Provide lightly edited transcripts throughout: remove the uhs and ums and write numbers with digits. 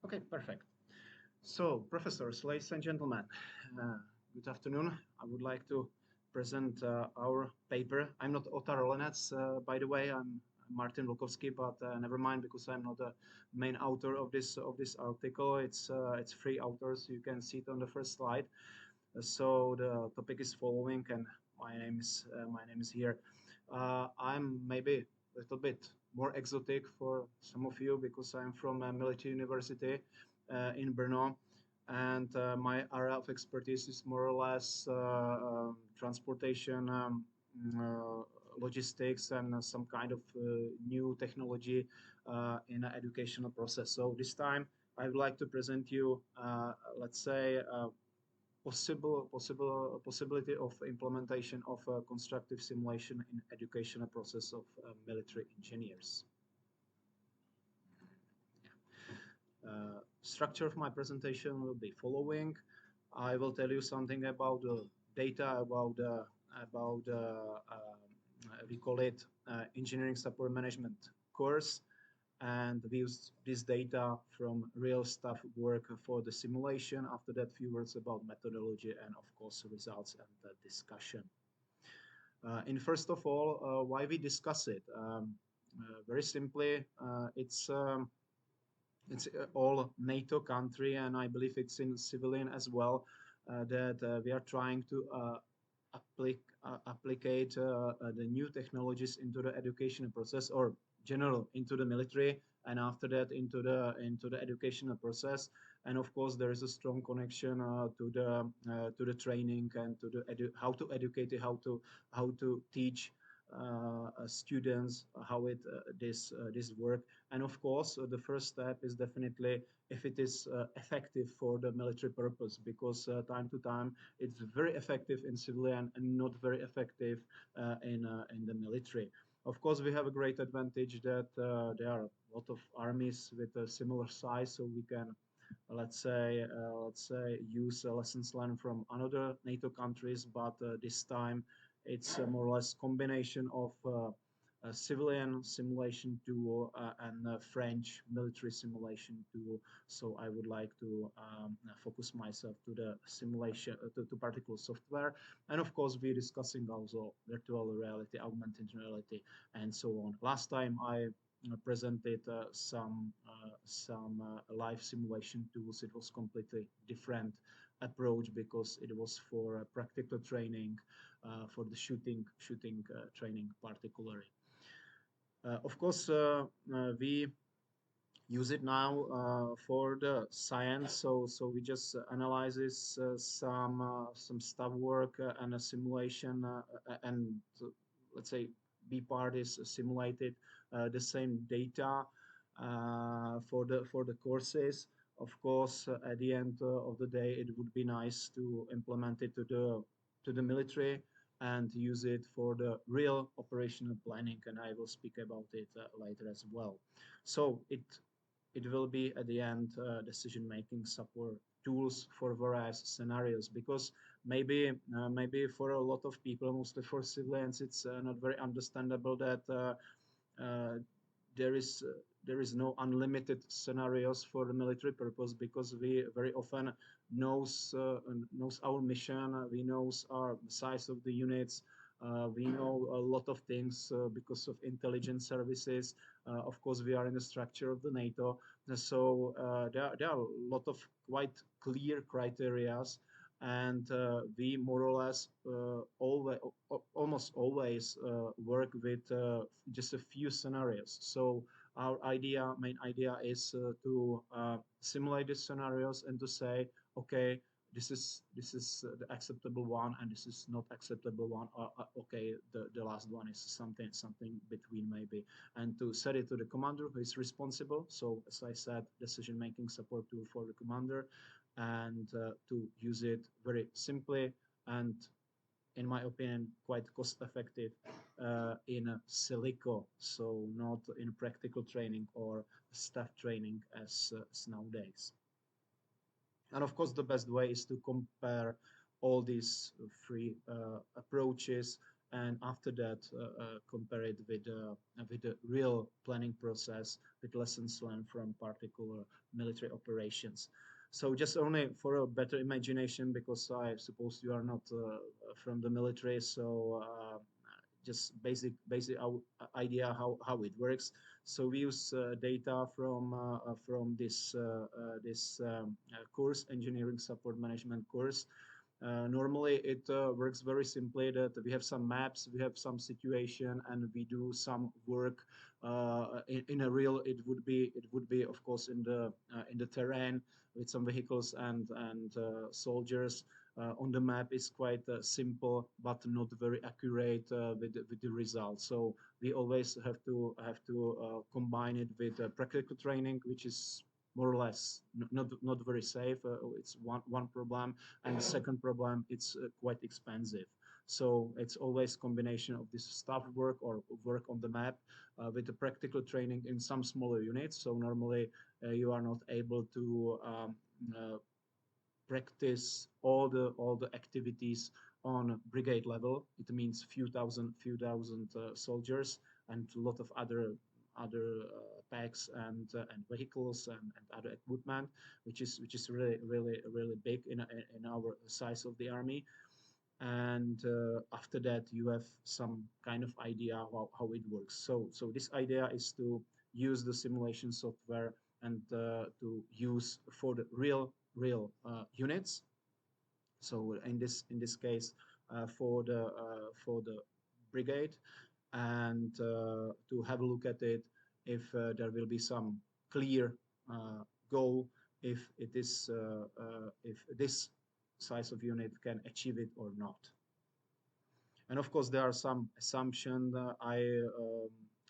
Okay, perfect. So, professors, ladies and gentlemen, uh, good afternoon. I would like to present our paper. I'm not Otar Rolenec, by the way. I'm Martin Vlkovsky, but never mind because I'm not the main author of this article. It's three authors. You can see it on the first slide. So the topic is following, and my name is here. I'm maybe a little bit more exotic for some of you because I'm from a military university in Brno, and my area of expertise is more or less transportation, uh, logistics, and some kind of new technology in an educational process. So this time I would like to present you, let's say, possibility of implementation of constructive simulation in educational process of military engineers. Structure of my presentation will be following. I will tell you something about the data, we call it engineering support management course, and we use this data from real stuff work for the simulation. After that, few words about methodology and of course results and the discussion. In first of all, why we discuss it? Very simply, it's all NATO country, and I believe it's in civilian as well, that we are trying to applicate the new technologies into the education process, or general into the military, and after that into the educational process. And of course there is a strong connection to the training and to the how to educate it, how to teach students how this work. And of course the first step is definitely if it is effective for the military purpose, because time to time it's very effective in civilian and not very effective in the military. Of course, we have a great advantage that there are a lot of armies with a similar size, so we can, let's say, use lessons learned from another NATO countries. But this time, it's more or less combination of a civilian simulation tool and a French military simulation tool. So I would like to focus myself to the simulation, to particular software. And of course, we're discussing also virtual reality, augmented reality, and so on. Last time I presented some live simulation tools. It was completely different approach because it was for practical training, for the shooting training particularly. Of course, we use it now for the science. So we just analyzes some stuff work and a simulation, and let's say B part is simulated the same data for the courses. Of course, at the end of the day, it would be nice to implement it to the military and use it for the real operational planning, and I will speak about it later as well. So it will be at the end decision-making support tools for various scenarios, because maybe for a lot of people, mostly for civilians, it's not very understandable that uh, there is uh, there is no unlimited scenarios for the military purpose, because we very often knows our mission, we knows our size of the units, we know a lot of things because of intelligence services. Of course, we are in the structure of the NATO, so there are a lot of quite clear criterias, and we more or less almost always work with just a few scenarios. So our main idea is to simulate the scenarios and to say, okay, this is the acceptable one, and this is not acceptable one. Okay, the last one is something between maybe, and to set it to the commander who is responsible. So as I said, decision making support tool for the commander, and to use it very simply and, in my opinion, quite cost effective in silico, so not in practical training or staff training as nowadays. And of course, the best way is to compare all these three approaches and after that compare it with the real planning process, with lessons learned from particular military operations. So just only for a better imagination, because I suppose you are not from the military, so just basic idea how it works. So we use data from this course, engineering support management course. Normally, it works very simply that we have some maps, we have some situation, and we do some work in a real. It would be of course in the terrain with some vehicles and soldiers. On the map is quite simple, but not very accurate with the results. So we always have to combine it with practical training, which is more or less not very safe. It's one problem, and the second problem, it's quite expensive. So it's always combination of this staff work or work on the map with the practical training in some smaller units. So normally you are not able to uh, practice all the activities on brigade level. It means few thousand soldiers and a lot of other packs and vehicles and other equipment, which is really big in our size of the army. And after that, you have some kind of idea how it works. So this idea is to use the simulation software and to use for the real units. So in this case, for the brigade, and to have a look at it if there will be some clear goal, if if this size of unit can achieve it or not. And of course, there are some assumptions.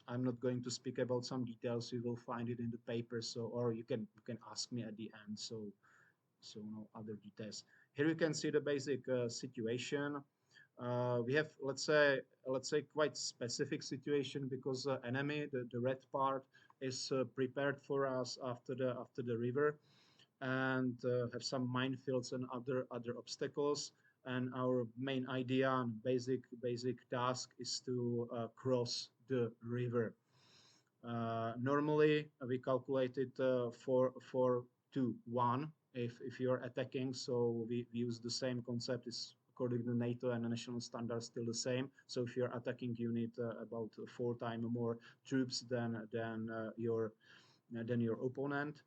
I'm not going to speak about some details. You will find it in the paper. So, or you can ask me at the end. So no other details. Here you can see the basic situation. We have, let's say quite specific situation, because enemy, the red part, is prepared for us after the river, and have some minefields and other obstacles. And our main idea and basic task is to cross the river. Normally, we calculate it 4-2-1 if you're attacking. So we use the same concept. Is according to NATO and the national standards still the same. So if you're attacking, you need about 4 times more troops than your opponent.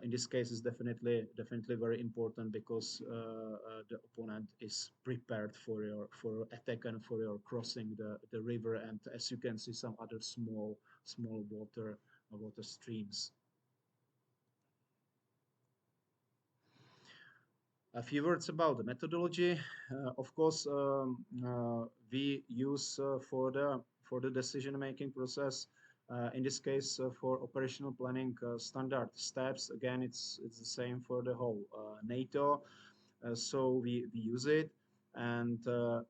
In this case, is definitely very important, because the opponent is prepared for attack and for your crossing the river, and as you can see, some other small water streams. A few words about the methodology. Of course, we use for the decision-making process. In this case, for operational planning, standard steps. Again, it's the same for the whole NATO. So we use it, and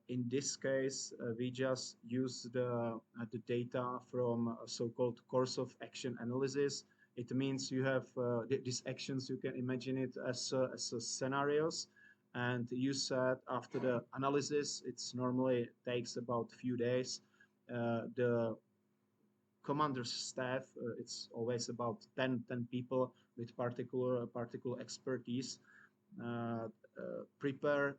in this case, we just use the data from a so-called course of action analysis. It means you have these actions. You can imagine it as scenarios, and you said after the analysis, it's normally takes about a few days. The commander's staff, it's always about 10 people with particular expertise, uh, prepare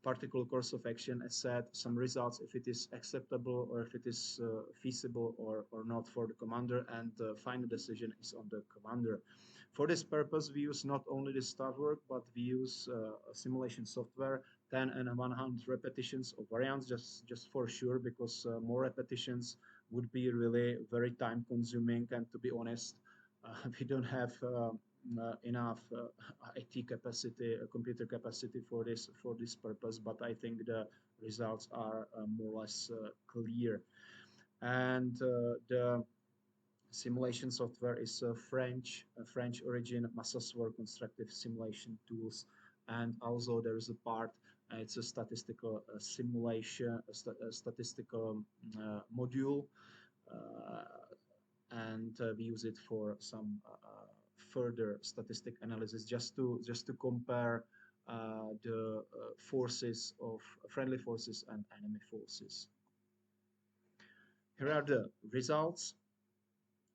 particular course of action, as said, some results, if it is acceptable or if it is feasible or not for the commander, and the final decision is on the commander. For this purpose, we use not only the staff work, but we use simulation software, 10 and 100 repetitions of variants, just for sure, because more repetitions would be really very time consuming, and to be honest, we don't have enough IT capacity, computer capacity for this purpose. But I think the results are more or less clear. And the simulation software is French origin, Massasoft Constructive simulation tools, and also there is a part. It's a statistical simulation, a statistical module, and we use it for some further statistic analysis, just to compare the forces of friendly forces and enemy forces. Here are the results.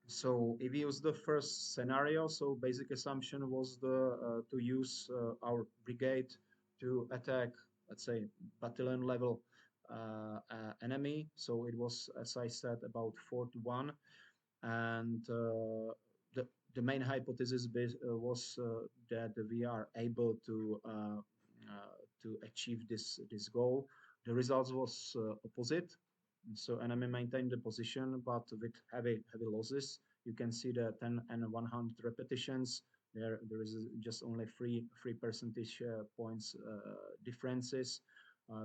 So if we use the first scenario, so basic assumption was to use our brigade to attack, let's say, battalion level enemy. So it was, as I said, about 4-1, and the main hypothesis was that we are able to achieve this goal. The results was opposite. So enemy maintained the position, but with heavy losses. You can see the 10 and 100 repetitions. There is just only three percentage points differences,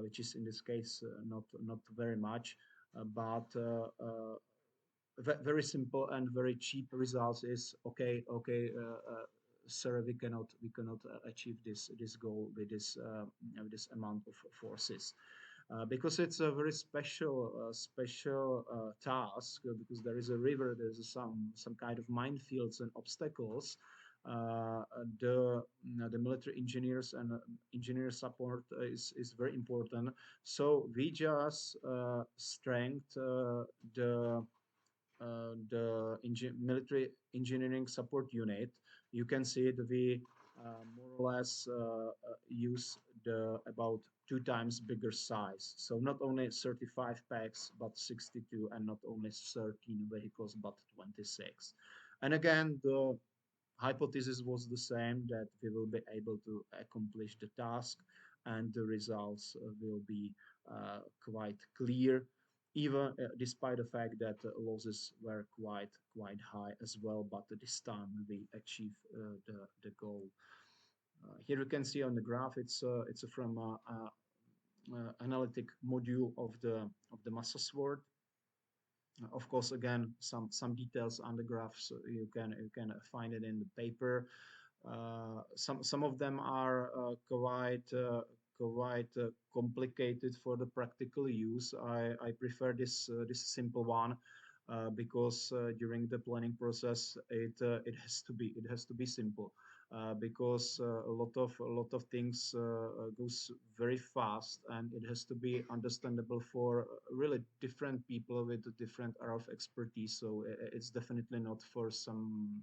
which is in this case not very much. But very simple and very cheap results is okay, sir, we cannot achieve this goal with this amount of forces, because it's a very special task, because there is a river, there's some kind of minefields and obstacles. The military engineers and engineer support is very important. So we just strength the military engineering support unit. You can see that we more or less use the about 2 times bigger size. So not only 35 packs, but 62, and not only 13 vehicles, but 26. And again, the hypothesis was the same, that we will be able to accomplish the task, and the results will be quite clear, even despite the fact that losses were quite high as well. But this time we achieve the goal. Here you can see on the graph, it's from analytic module of the Massa Sword. Of course, again, some details on the graphs you can find it in the paper. Some of them are quite complicated for the practical use. I prefer this simple one, because during the planning process it has to be simple, because a lot of things goes very fast, and it has to be understandable for really different people with a different area of expertise. So it's definitely not for some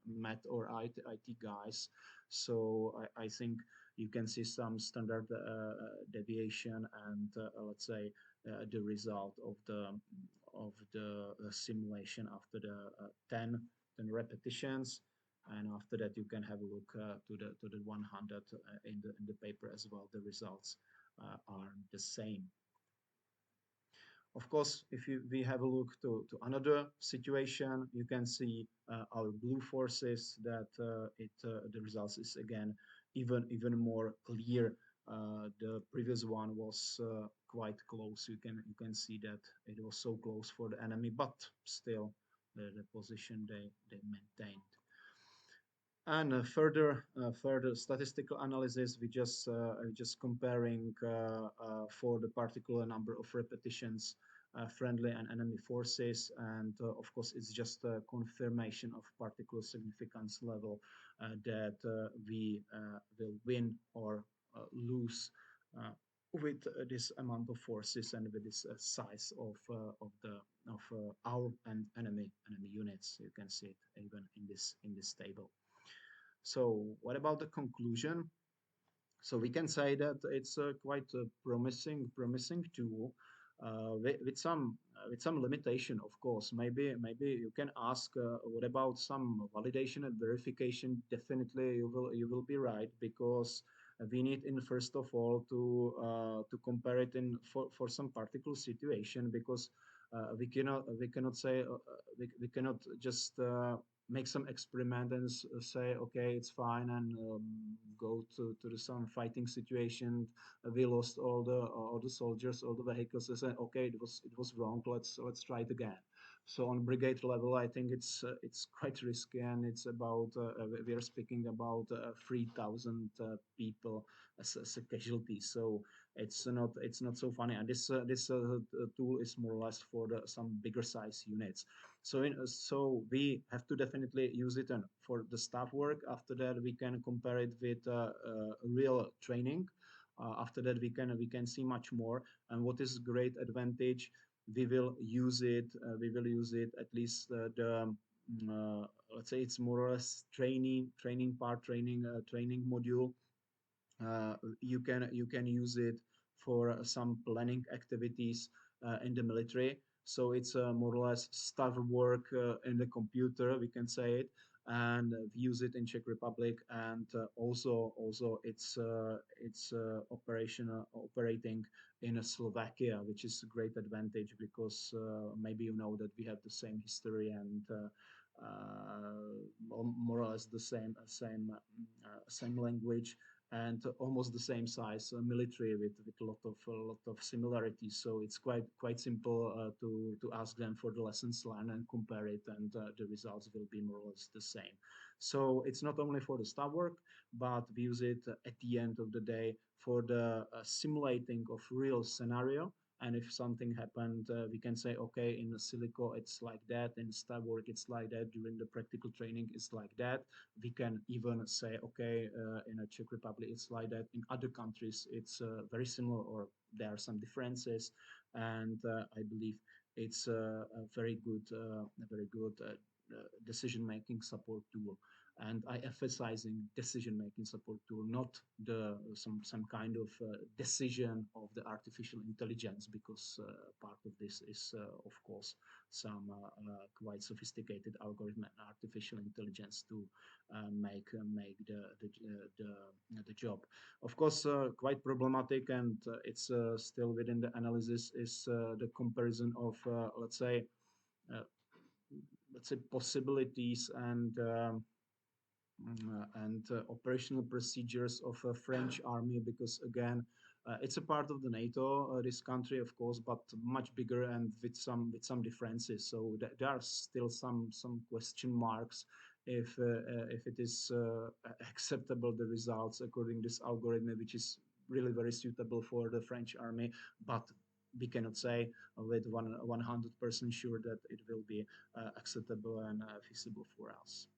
math or IT guys. So I think you can see some standard deviation, and let's say the result of the simulation after the 10 repetitions. And after that, you can have a look to the 100 in the paper as well. The results are the same. Of course, if we have a look to another situation, you can see our blue forces, that the results is again even more clear. The previous one was quite close. You can see that it was so close for the enemy, but still the position they maintained. And further statistical analysis, we just comparing for the particular number of repetitions friendly and enemy forces, and of course it's just a confirmation of particular significance level, that we will win or lose with this amount of forces, and with this size of our and enemy units. You can see it even in this table. So what about the conclusion? So we can say that it's a quite a promising tool, with some limitation, of course. Maybe you can ask, what about some validation and verification? Definitely you will be right, because we need in first of all to compare it in for some particular situation, because we cannot say we cannot just make some experiment and say okay, it's fine, and go to some fighting situation. We lost all the soldiers, all the vehicles, and say okay, it was wrong, let's try it again. So on brigade level, I think it's quite risky, and it's about we are speaking about 3,000 people as a casualty. So it's not so funny, and this tool is more or less for some bigger size units. So we have to definitely use it for the staff work. After that, we can compare it with real training. After that, we can see much more. And what is great advantage? we will use it. We will use it at least let's say it's more or less training part, training module. You can use it for some planning activities in the military. So it's more or less staff work in the computer, we can say it, and we use it in Czech Republic, and also it's operating in Slovakia, which is a great advantage because maybe you know that we have the same history and more or less the same language and almost the same size military with a lot of similarities. So it's quite simple to ask them for the lessons learned and compare it, and the results will be more or less the same. So it's not only for the staff work, but we use it at the end of the day for the simulating of real scenario. And if something happened, we can say, okay, in the silico it's like that, in staff work it's like that, during the practical training it's like that. We can even say, okay, in a Czech Republic it's like that. In other countries it's very similar, or there are some differences, and I believe it's a very good decision-making support tool. And I emphasizing decision-making support tool, not the some kind of decision of the artificial intelligence, because part of this is, of course, some quite sophisticated algorithm and artificial intelligence to make the job. Of course, quite problematic, and it's still within the analysis is the comparison of uh, let's say possibilities and operational procedures of a French army, because again, it's a part of the NATO, this country, of course, but much bigger and with some differences. So there are still some question marks if it is acceptable, the results according this algorithm, which is really very suitable for the French army, but we cannot say with 100% sure that it will be acceptable and feasible for us.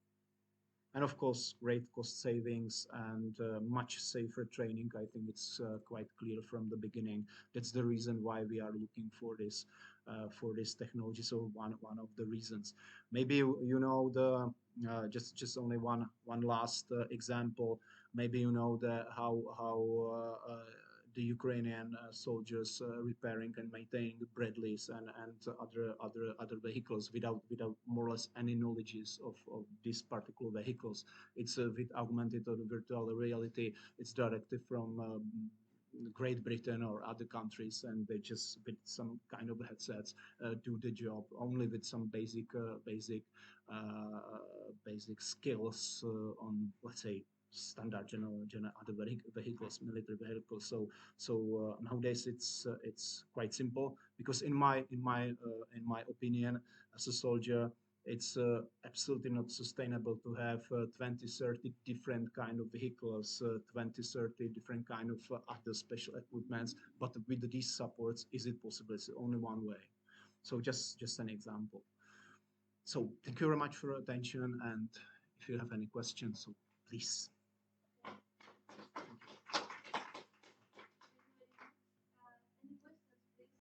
And of course, great cost savings and much safer training. I think it's quite clear from the beginning. That's the reason why we are looking for this technology. So one of the reasons. Maybe you know the just only one last example. Maybe you know the how the Ukrainian soldiers repairing and maintaining Bradleys and other vehicles without more or less any knowledges of these particular vehicles. It's with augmented or virtual reality. It's directed from Great Britain or other countries, and they just with some kind of headsets do the job only with some basic skills on, let's say, standard general other vehicles, military vehicles. So nowadays it's quite simple, because in my opinion, as a soldier, it's absolutely not sustainable to have 20, 30 different kind of vehicles, 20, 30 different kind of other special equipments. But with these supports, is it possible? It's only one way. So just an example. So thank you very much for your attention, and if you have any questions, so please.